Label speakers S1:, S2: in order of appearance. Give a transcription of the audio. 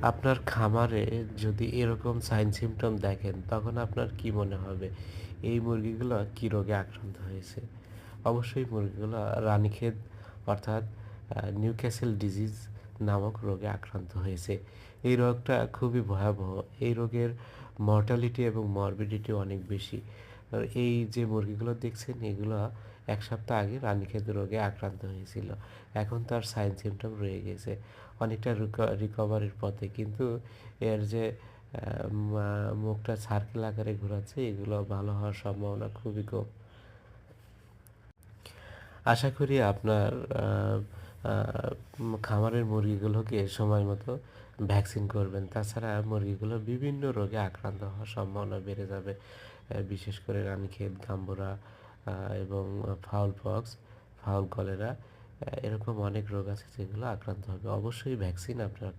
S1: আপনার খামারে যদি এরকম সাইন সিম্পটম দেখেন, তখন আপনার কি মনে হবে? এই মুরগিগুলো কি রোগে আক্রান্ত হয়েছে? অবশ্যই মুরগিগুলো রানীক্ষেত অর্থাৎ নিউক্যাসল ডিজিজ নামক রোগে আক্রান্ত হয়েছে। এই রোগটা খুবই ভয়াবহ। এই রোগের মর্টালিটি এবং মরবিডিটি অনেক বেশি। আর এই যে মুরগিগুলো দেখছেন, এগুলো 1 সপ্তাহ আগে রানীক্ষেত রোগে আক্রান্ত হয়েছিল। এখন তার সাইন সিম্পটম রয়ে গেছে, অনেকটা রিকভারির পথে, কিন্তু এর যে মুখটা সার্কেল আকারে ঘোরাচ্ছে, এগুলো ভালো হওয়ার সম্ভাবনা খুবই কম। আশা করি আপনার খামারের মুরগিগুলোকে সময় মতো ভ্যাকসিন করবেন। তাছাড়া মুরগিগুলো বিভিন্ন রোগে আক্রান্ত হওয়ার সম্ভাবনা বেড়ে যাবে। বিশেষ করে রানীক্ষেত, গাম্বুরা এবং ফাউল পক্স, ফাউল কলেরা, এরকম অনেক রোগ আছে যেগুলো আক্রান্ত হবে। অবশ্যই ভ্যাকসিন আপনারা